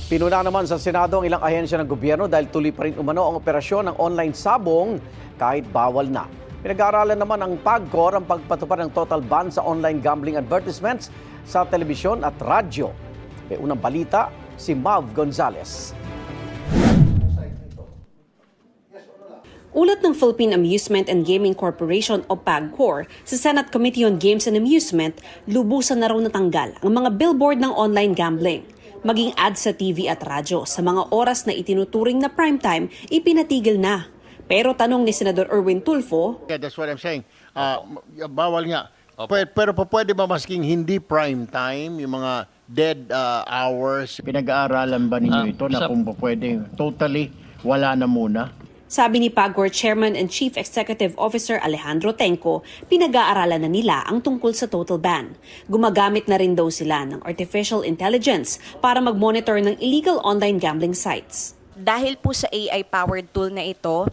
Pinuna naman sa Senado ang ilang ahensya ng gobyerno dahil tuloy pa rin umano ang operasyon ng online sabong kahit bawal na. Pinag-aaralan naman ng PAGCOR ang pagpatupad ng total ban sa online gambling advertisements sa telebisyon at radyo. May unang balita, si Mav Gonzalez. Ulat ng Philippine Amusement and Gaming Corporation o PAGCOR sa Senate Committee on Games and Amusement, lubusan na raw natanggal ang mga billboard ng online gambling. Maging ads sa TV at radyo sa mga oras na itinuturing na primetime, ipinatigil na. Pero tanong ni Senador Erwin Tulfo, Yeah, that's what I'm saying. Bawal nga. Pero pwede ba masking hindi prime time, yung mga dead hours? Pinag-aaralan ba ninyo ito na kung pwede totally wala na muna? sabi ni PAGCOR Chairman and Chief Executive Officer Alejandro Tenco, pinag-aaralan na nila ang tungkol sa total ban. Gumagamit na rin daw sila ng artificial intelligence para mag-monitor ng illegal online gambling sites. Dahil po sa AI-powered tool na ito,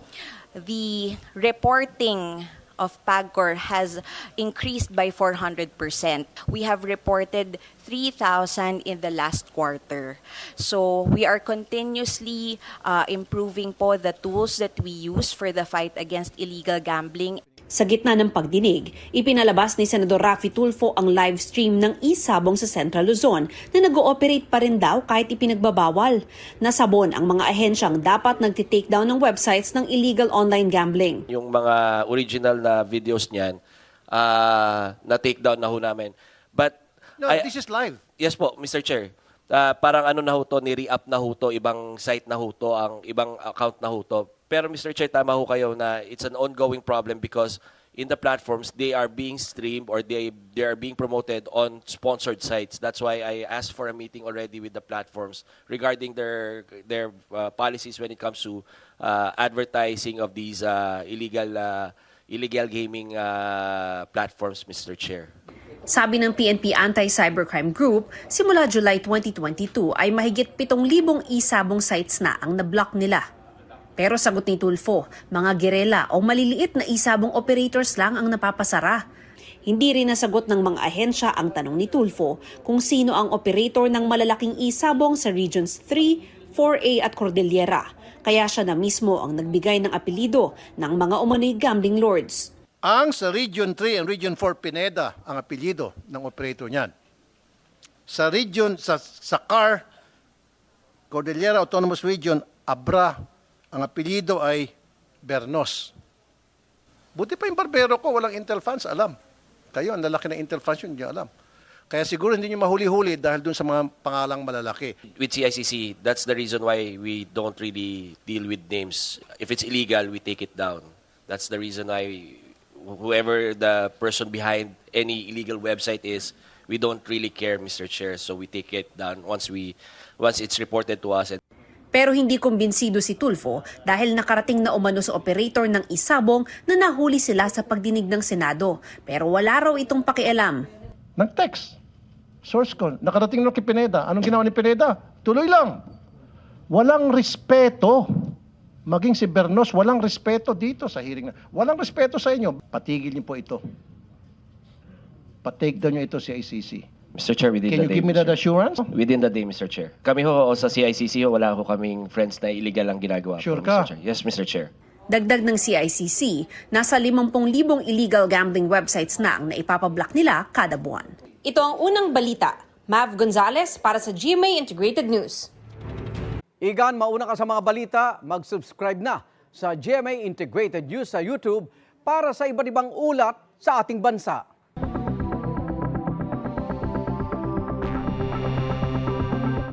the reporting of PAGCOR has increased by 400%. We have reported 3,000 in the last quarter. So we are continuously improving po the tools that we use for the fight against illegal gambling. Sa gitna ng pagdinig, ipinalabas ni Senador Raffy Tulfo ang live stream ng e-sabong sa Central Luzon na nag-ooperate pa rin daw kahit ipinagbabawal. Nasabon ang mga ahensyang dapat nagtitake-down ng websites ng illegal online gambling. Yung mga original na videos niyan, na-take-down na ho namin. But No, this is live. Yes po, Mr. Chair. Parang ano na ho to, ni-re-up na ho to, ibang site na ho to, ang ibang account na ho to. Pero Mr. Chair, tama ho kayo na it's an ongoing problem because in the platforms, they are being streamed or they are being promoted on sponsored sites. That's why I asked for a meeting already with the platforms regarding their policies when it comes to advertising of these illegal gaming platforms, Mr. Chair. Sabi ng PNP Anti-Cybercrime Group, simula July 2022 ay mahigit 7,000 e-sabong sites na ang na-block nila. Pero sagot ni Tulfo, mga gerela o maliliit na e-sabong operators lang ang napapasara. Hindi rin nasagot ng mga ahensya ang tanong ni Tulfo kung sino ang operator ng malalaking e-sabong sa Regions 3, 4A at Cordillera. Kaya siya na mismo ang nagbigay ng apelido ng mga umano'y gambling lords. Ang sa Region 3 and Region 4 Pineda ang apelyido ng operator niyan. Sa region sa CAR, Cordillera Autonomous Region, Abra, ang apelyido ay Bernos. Buti pa yung barbero ko, walang Intel funds, alam. Kayo, ang lalaki ng Intel funds yun, hindi alam. Kaya siguro hindi nyo mahuli-huli dahil dun sa mga pangalang malalaki. With CICC, that's the reason why we don't really deal with names. If it's illegal, we take it down. That's the reason why whoever the person behind any illegal website is, we don't really care, Mr. Chair. So we take it down once it's reported to us. Pero hindi kumbinsido si Tulfo dahil nakarating na umano sa operator ng isabong na nahuli sila sa pagdinig ng Senado. Pero wala raw itong pakialam. Nag-text. Source ko, nakarating na kay Pineda. Anong ginawa ni Pineda? Tuloy lang. Walang respeto. Maging si Bernos, walang respeto dito sa hearing na. Walang respeto sa inyo. Patigil niyo po ito. Patake down niyo ito sa ICC. Mr. Chair, within Can the you day, give me that assurance? Within the day, Mr. Chair. Kami ho sa CICC, wala ho kaming friends na illegal ang ginagawa. Sure po, ka? Mr. Chair. Yes, Mr. Chair. Dagdag ng CICC, nasa 50,000 illegal gambling websites na ang naipapablock nila kada buwan. Ito ang unang balita. Mav Gonzalez para sa GMA Integrated News. Igan, mauna ka sa mga balita, mag-subscribe na sa GMA Integrated News sa YouTube para sa iba't ibang ulat sa ating bansa.